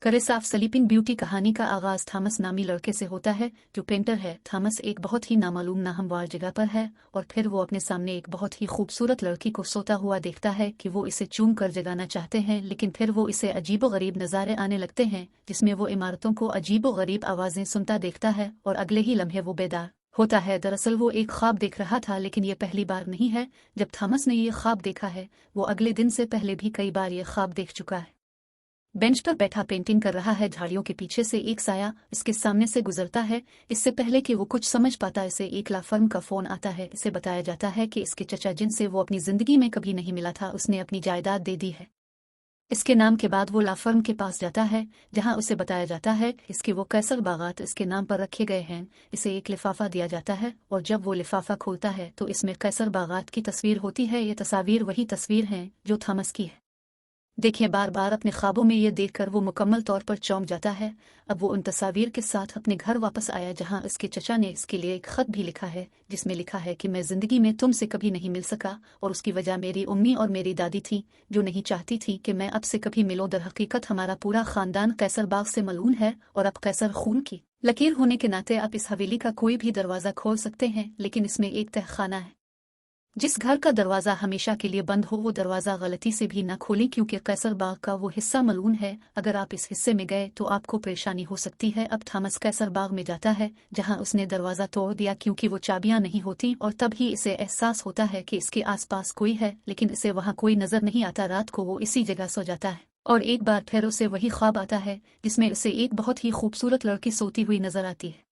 करेसाफ sleeping beauty कहानी का आगाज थॉमस नामी लड़के से होता है जो पेंटर है। थॉमस एक बहुत ही नामालूम नाहमवार जगह पर है और फिर वो अपने सामने एक बहुत ही खूबसूरत लड़की को सोता हुआ देखता है कि वो इसे चूम कर जगाना चाहते हैं, लेकिन फिर वो इसे अजीबोगरीब नज़ारे आने लगते हैं जिसमें वो इमारतों को अजीबोगरीब आवाज़ें सुनता देखता है और अगले ही लम्हे वो बेदार होता है। दरअसल वो एक ख्वाब देख रहा था, लेकिन ये पहली बार नहीं है जब थॉमस ने ये ख्वाब देखा है। वो अगले दिन से पहले भी कई बार ये ख्वाब देख चुका है। बेंच पर बैठा पेंटिंग कर रहा है। झाड़ियों के पीछे से एक साया इसके सामने से गुजरता है। इससे पहले कि वो कुछ समझ पाता इसे एक ला फर्म का फोन आता है। इसे बताया जाता है कि इसके चचा जिनसे वो अपनी जिंदगी में कभी नहीं मिला था, उसने अपनी जायदाद दे दी है। इसके नाम के बाद वो ला फर्म के पास जाता है जहां उसे बताया जाता है कि इसके वो कैसर बागात इसके नाम पर रखे गए हैं। इसे एक लिफाफा दिया जाता है और जब वो लिफाफा खोलता है तो इसमें कैसर बागात की तस्वीर होती है। ये तस्वीर वही तस्वीर हैं जो थॉमस की है। देखिए, बार बार अपने ख्वाबों में ये देखकर वो मुकम्मल तौर पर चौंक जाता है। अब वो उन तस्वीर के साथ अपने घर वापस आया जहां इसके चचा ने इसके लिए एक ख़त भी लिखा है जिसमें लिखा है कि मैं ज़िंदगी में तुमसे कभी नहीं मिल सका और उसकी वजह मेरी उम्मी और मेरी दादी थी जो नहीं चाहती थी कि मैं अब से कभी मिलूं। दर हकीकत हमारा पूरा ख़ानदान कैसर बाग से मलून है और अब कैसर खून की लकीर होने के नाते आप इस हवेली का कोई भी दरवाज़ा खोल सकते हैं, लेकिन इसमें एक तहखाना है। जिस घर का दरवाज़ा हमेशा के लिए बंद हो वो दरवाज़ा गलती से भी न खोलें, क्योंकि कैसर बाग का वो हिस्सा मलून है। अगर आप इस हिस्से में गए तो आपको परेशानी हो सकती है। अब थॉमस कैसर बाग में जाता है जहां उसने दरवाज़ा तोड़ दिया क्योंकि वो चाबियां नहीं होती और तब ही इसे एहसास होता है कि इसके आसपास कोई है, लेकिन इसे वहां कोई नज़र नहीं आता। रात को वो इसी जगह सो जाता है और एक बार फिर उसे वही ख्वाब आता है जिसमें उसे एक बहुत ही खूबसूरत लड़की सोती हुई नजर आती है।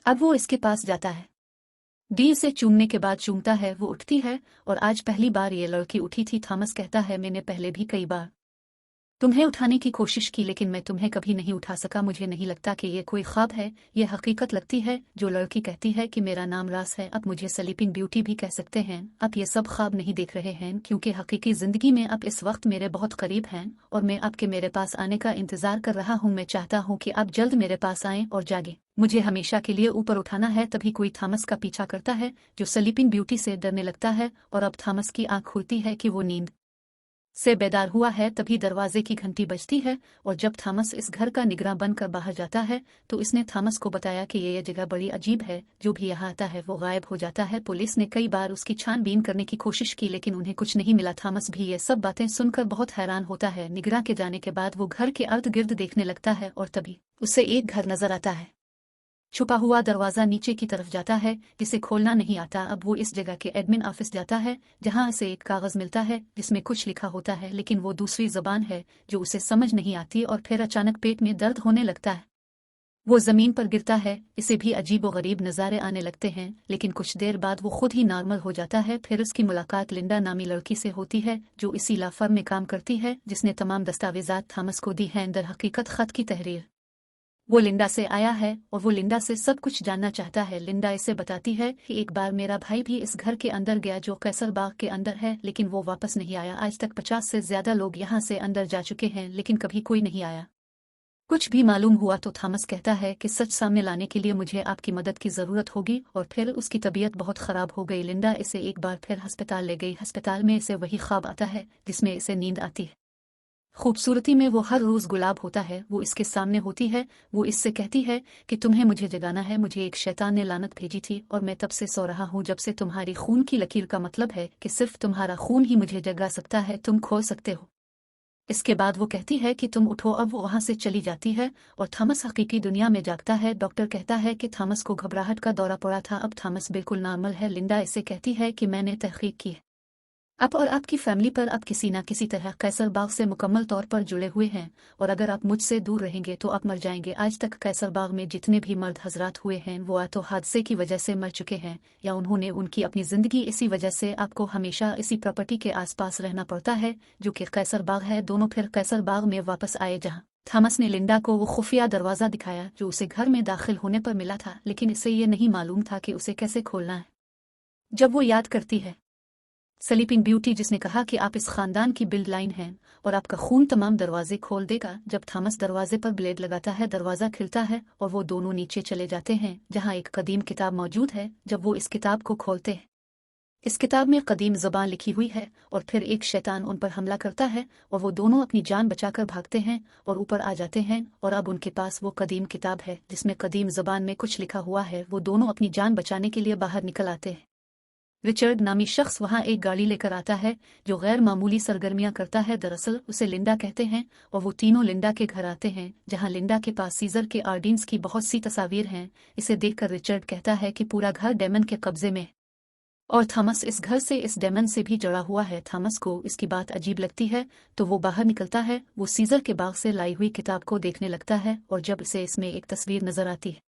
अब वो इसके पास जाता है। डी उसे चूमने के बाद चूमता है। वो उठती है और आज पहली बार ये लड़की उठी थी। थॉमस कहता है, मैंने पहले भी कई बार तुम्हें उठाने की कोशिश की लेकिन मैं तुम्हें कभी नहीं उठा सका। मुझे नहीं लगता कि ये कोई ख्वाब है, ये हकीकत लगती है। जो लड़की कहती है कि मेरा नाम रास है, अब मुझे स्लीपिंग ब्यूटी भी कह सकते हैं। अब ये सब ख्वाब नहीं देख रहे हैं क्योंकि हकीकी जिंदगी में अब इस वक्त मेरे बहुत करीब हैं और मैं आपके मेरे पास आने का इंतजार कर रहा हूँ। मैं चाहता हूँ कि आप जल्द मेरे पास आएं और जागे। मुझे हमेशा के लिए ऊपर उठाना है। तभी कोई थॉमस का पीछा करता है जो स्लीपिंग ब्यूटी से डरने लगता है और अब थॉमस की आंख खुलती है कि वो नींद से बेदार हुआ है। तभी दरवाजे की घंटी बजती है और जब थॉमस इस घर का निगरान बनकर बाहर जाता है तो इसने थॉमस को बताया कि ये जगह बड़ी अजीब है, जो भी यहाँ आता है वो गायब हो जाता है। पुलिस ने कई बार उसकी छानबीन करने की कोशिश की लेकिन उन्हें कुछ नहीं मिला। थॉमस भी ये सब बातें सुनकर बहुत हैरान होता है। निगरान के जाने के बाद वो घर के इर्द गिर्द देखने लगता है और तभी उसे एक घर नजर आता है। छुपा हुआ दरवाजा नीचे की तरफ जाता है जिसे खोलना नहीं आता। अब वो इस जगह के एडमिन ऑफिस जाता है जहां उसे एक कागज मिलता है जिसमें कुछ लिखा होता है लेकिन वो दूसरी जबान है जो उसे समझ नहीं आती और फिर अचानक पेट में दर्द होने लगता है। वो जमीन पर गिरता है। इसे भी अजीबोगरीब नज़ारे आने लगते हैं लेकिन कुछ देर बाद वो खुद ही नॉर्मल हो जाता है। फिर उसकी मुलाकात लिंडा नामी लड़की से होती है जो इसी ला फर्म में काम करती है जिसने तमाम दस्तावेजात थॉमस को दी हैं। दर हकीकत खत की तहरीर वो लिंडा से आया है और वो लिंडा से सब कुछ जानना चाहता है। लिंडा इसे बताती है कि एक बार मेरा भाई भी इस घर के अंदर गया जो कैसर बाग के अंदर है, लेकिन वो वापस नहीं आया। आज तक 50 से ज्यादा लोग यहाँ से अंदर जा चुके हैं लेकिन कभी कोई नहीं आया। कुछ भी मालूम हुआ तो थॉमस कहता है कि सच सामने लाने के लिए मुझे आपकी मदद की ज़रूरत होगी और फिर उसकी तबीयत बहुत ख़राब हो गई। लिंडा इसे एक बार फिर अस्पताल ले गई। अस्पताल में इसे वही ख्वाब आता है जिसमें इसे नींद आती है। खूबसूरती में वो हर रोज़ गुलाब होता है। वो इसके सामने होती है। वो इससे कहती है कि तुम्हें मुझे जगाना है। मुझे एक शैतान ने लानत भेजी थी और मैं तब से सो रहा हूँ जब से तुम्हारी खून की लकीर का मतलब है कि सिर्फ तुम्हारा खून ही मुझे जगा सकता है। तुम खो सकते हो। इसके बाद वो कहती है कि तुम उठो। अब वो वहाँ से चली जाती है और थॉमस हकीकी दुनिया में जागता है। डॉक्टर कहता है कि थॉमस को घबराहट का दौरा पड़ा था। अब थॉमस बिल्कुल नॉर्मल है। लिंडा इसे कहती है कि मैंने तहकीक की है आप और आपकी फैमिली पर अब किसी न किसी तरह कैसर बाग से मुकम्मल तौर पर जुड़े हुए हैं और अगर आप मुझसे दूर रहेंगे तो आप मर जाएंगे। आज तक कैसर बाग में जितने भी मर्द हजरात हुए हैं वो या तो हादसे की वजह से मर चुके हैं या उन्होंने उनकी अपनी ज़िंदगी इसी वजह से आपको हमेशा इसी प्रॉपर्टी के आसपास रहना पड़ता है जो कि कैसर बाग है। दोनों फिर कैसर बाग में वापस आए जहाँ थॉमस ने लिंडा को वो खुफिया दरवाज़ा दिखाया जो उसे घर में दाखिल होने पर मिला था, लेकिन इसे ये नहीं मालूम था कि उसे कैसे खोलना है। जब वो याद करती है स्लीपिंग ब्यूटी जिसने कहा कि आप इस खानदान की बिल्ड लाइन हैं और आपका खून तमाम दरवाजे खोल देगा। जब थॉमस दरवाजे पर ब्लेड लगाता है दरवाज़ा खिलता है और वो दोनों नीचे चले जाते हैं जहां एक कदीम किताब मौजूद है। जब वो इस किताब को खोलते हैं इस किताब में कदीम ज़बान लिखी हुई है और फिर एक शैतान उन पर हमला करता है और वो दोनों अपनी जान बचाकर भागते हैं और ऊपर आ जाते हैं और अब उनके पास वो कदीम किताब है जिसमें कदीम ज़बान में कुछ लिखा हुआ है। वो दोनों अपनी जान बचाने के लिए बाहर निकल आते हैं। रिचर्ड नामी शख्स वहाँ एक गाड़ी लेकर आता है जो गैर मामूली सरगर्मियां करता है। दरअसल उसे लिंडा कहते हैं और वो तीनों लिंडा के घर आते हैं जहाँ लिंडा के पास सीजर के आर्डीन्स की बहुत सी तस्वीर हैं। इसे देखकर रिचर्ड कहता है कि पूरा घर डेमन के कब्जे में और थॉमस इस घर से इस डेमन से भी जुड़ा हुआ है। थॉमस को इसकी बात अजीब लगती है तो वो बाहर निकलता है। वो सीजर के बाग से लाई हुई किताब को देखने लगता है और जब इसे इसमें एक तस्वीर नजर आती है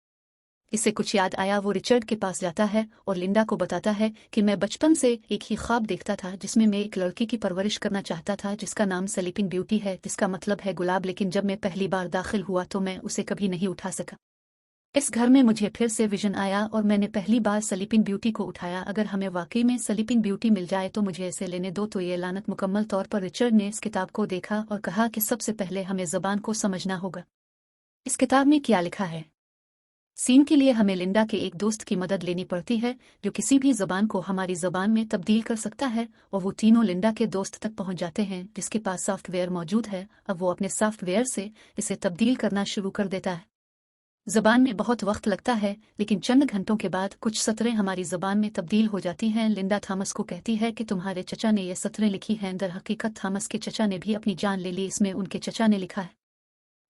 इसे कुछ याद आया। वो रिचर्ड के पास जाता है और लिंडा को बताता है कि मैं बचपन से एक ही ख्वाब देखता था जिसमें मैं एक लड़की की परवरिश करना चाहता था जिसका नाम स्लीपिंग ब्यूटी है, जिसका मतलब है गुलाब। लेकिन जब मैं पहली बार दाखिल हुआ तो मैं उसे कभी नहीं उठा सका। इस घर में मुझे फिर से विजन आया और मैंने पहली बार स्लीपिंग ब्यूटी को उठाया। अगर हमें वाकई में स्लीपिंग ब्यूटी मिल जाए तो मुझे इसे लेने दो। तो ये लानत मुकम्मल तौर पर रिचर्ड ने इस किताब को देखा और कहा कि सबसे पहले हमें ज़बान को समझना होगा। इस किताब में क्या लिखा है? सीन के लिए हमें लिंडा के एक दोस्त की मदद लेनी पड़ती है जो किसी भी ज़बान को हमारी ज़बान में तब्दील कर सकता है और वो तीनों लिंडा के दोस्त तक पहुंच जाते हैं जिसके पास सॉफ्टवेयर मौजूद है। अब वो अपने सॉफ्टवेयर से इसे तब्दील करना शुरू कर देता है। ज़बान में बहुत वक्त लगता है लेकिन चंद घंटों के बाद कुछ सतरें हमारी ज़बान में तब्दील हो जाती हैं। लिंडा थॉमस को कहती है कि तुम्हारे चचा ने ये सतरें लिखी हैं। दर हकीकत थॉमस के चचा ने भी अपनी जान ले ली। इसमें उनके चचा ने लिखा है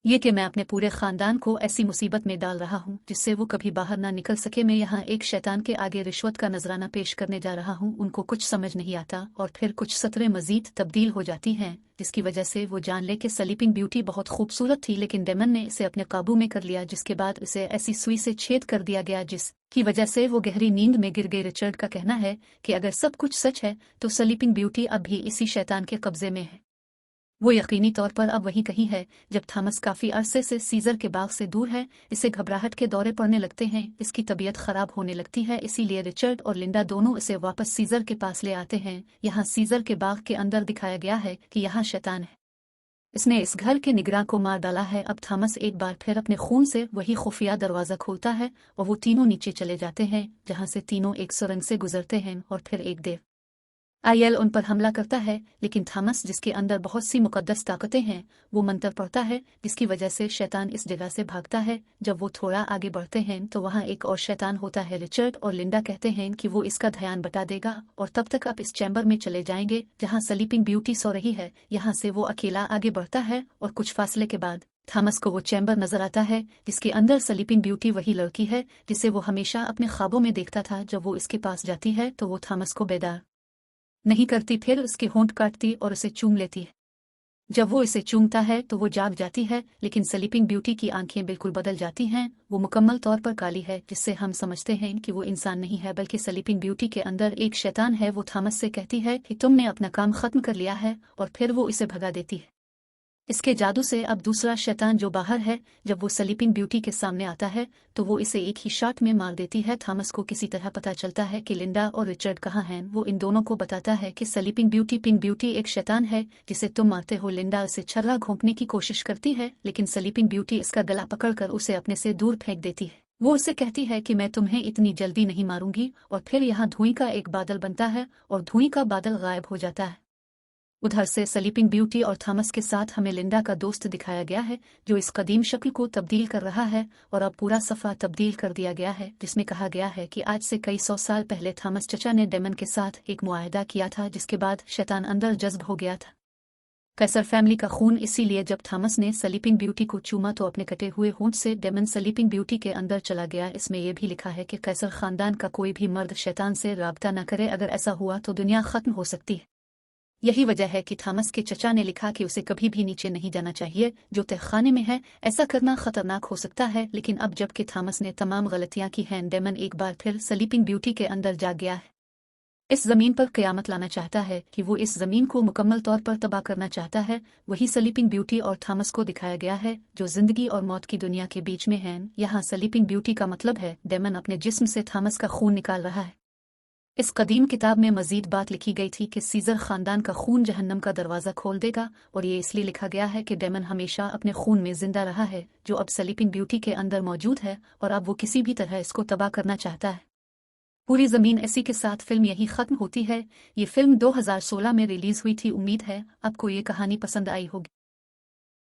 ये कि मैं अपने पूरे खानदान को ऐसी मुसीबत में डाल रहा हूँ जिससे वो कभी बाहर ना निकल सके। मैं यहाँ एक शैतान के आगे रिश्वत का नजराना पेश करने जा रहा हूँ। उनको कुछ समझ नहीं आता और फिर कुछ सतरें मजीद तब्दील हो जाती हैं जिसकी वजह से वो जान ले कि स्लीपिंग ब्यूटी बहुत खूबसूरत थी लेकिन डेमन ने इसे अपने काबू में कर लिया जिसके बाद उसे ऐसी सुई से छेद कर दिया गया जिसकी वजह से वो गहरी नींद में गिर गई। रिचर्ड का कहना है कि अगर सब कुछ सच है तो स्लीपिंग ब्यूटी अब भी इसी शैतान के कब्जे में है। वो यकीनी तौर पर अब वहीं कहीं है। जब थॉमस काफी अरसे से सीजर के बाग से दूर है इसे घबराहट के दौरे पड़ने लगते हैं, इसकी तबीयत खराब होने लगती है। इसीलिए रिचर्ड और लिंडा दोनों इसे वापस सीजर के पास ले आते हैं। यहाँ सीजर के बाग के अंदर दिखाया गया है कि यहाँ शैतान है, इसने इस घर के निगरान को मार डाला है। अब थॉमस एक बार फिर अपने खून से वही खुफिया दरवाजा खोलता है और वो तीनों नीचे चले जाते हैं जहाँ से तीनों एक सुरंग से गुजरते हैं और फिर एक देव आयल उन पर हमला करता है। लेकिन थॉमस जिसके अंदर बहुत सी मुकद्दस ताकतें हैं वो मंत्र पढ़ता है जिसकी वजह से शैतान इस जगह से भागता है। जब वो थोड़ा आगे बढ़ते हैं तो वहाँ एक और शैतान होता है। रिचर्ड और लिंडा कहते हैं कि वो इसका ध्यान बटा देगा और तब तक आप इस चैम्बर में चले जाएंगे जहाँ स्लीपिंग ब्यूटी सो रही है। यहाँ से वो अकेला आगे बढ़ता है और कुछ फासले के बाद थॉमस को वो चैम्बर नजर आता है जिसके अंदर स्लीपिंग ब्यूटी वही लड़की है जिसे वो हमेशा अपने ख्वाबों में देखता था। जब वो इसके पास जाती है तो वो थॉमस को बेदार नहीं करती, फिर उसके होंठ काटती और उसे चूम लेती है। जब वो इसे चूमता है तो वो जाग जाती है लेकिन स्लीपिंग ब्यूटी की आंखें बिल्कुल बदल जाती हैं। वो मुकम्मल तौर पर काली है जिससे हम समझते हैं कि वो इंसान नहीं है बल्कि स्लीपिंग ब्यूटी के अंदर एक शैतान है। वो थॉमस से कहती है कि तुमने अपना काम खत्म कर लिया है और फिर वो इसे भगा देती है। इसके जादू से अब दूसरा शैतान जो बाहर है जब वो स्लीपिंग ब्यूटी के सामने आता है तो वो इसे एक ही शॉट में मार देती है। थॉमस को किसी तरह पता चलता है कि लिंडा और रिचर्ड कहाँ हैं। वो इन दोनों को बताता है कि स्लीपिंग ब्यूटी पिंक ब्यूटी एक शैतान है जिसे तुम मारते हो। लिंडा उसे छर्रा घोंपने की कोशिश करती है लेकिन स्लीपिंग ब्यूटी इसका गला पकड़कर उसे अपने से दूर फेंक देती है। वो उसे कहती है कि मैं तुम्हें इतनी जल्दी नहीं मारूंगी और फिर यहाँ धुएं का एक बादल बनता है और धुएं का बादल गायब हो जाता है। उधर से स्लीपिंग ब्यूटी और थॉमस के साथ हमें लिंडा का दोस्त दिखाया गया है जो इस कदीम शक्ल को तब्दील कर रहा है और अब पूरा सफ़ा तब्दील कर दिया गया है जिसमें कहा गया है कि आज से कई 100 साल पहले थॉमस चचा ने डेमन के साथ एक मुआहदा किया था जिसके बाद शैतान अंदर जज्ब हो गया था। कैसर फैमिली का खून, इसीलिए जब थॉमस ने स्लीपिंग ब्यूटी को चूमा तो अपने कटे हुए होंठ से डेमन स्लीपिंग ब्यूटी के अंदर चला गया। इसमें यह भी लिखा है कि कैसर खानदान का कोई भी मर्द शैतान से राब्ता न करे, अगर ऐसा हुआ तो दुनिया खत्म हो सकती है। यही वजह है कि थॉमस के चचा ने लिखा कि उसे कभी भी नीचे नहीं जाना चाहिए जो तहखाने में है, ऐसा करना खतरनाक हो सकता है। लेकिन अब जबकि थॉमस ने तमाम गलतियां की हैं, डेमन एक बार फिर स्लीपिंग ब्यूटी के अंदर जाग गया है। इस जमीन पर क़यामत लाना चाहता है कि वो इस जमीन को मुकम्मल तौर पर तबाह करना चाहता है। वही स्लीपिंग ब्यूटी और थॉमस को दिखाया गया है जो जिंदगी और मौत की दुनिया के बीच में हैं। यहाँ स्लीपिंग ब्यूटी का मतलब है डेमन अपने जिस्म से थॉमस का खून निकाल रहा है। इस कदीम किताब में मजीद बात लिखी गई थी कि सीजर खानदान का खून जहन्नम का दरवाज़ा खोल देगा और ये इसलिए लिखा गया है कि डेमन हमेशा अपने खून में जिंदा रहा है जो अब स्लीपिंग ब्यूटी के अंदर मौजूद है और अब वो किसी भी तरह इसको तबाह करना चाहता है। پوری زمین ایسی کے ساتھ فلم یہی ختم ہوتی ہے۔ یہ فلم 2016 میں ریلیز ہوئی تھی۔ امید ہے آپ کو یہ کہانی پسند آئی ہوگی۔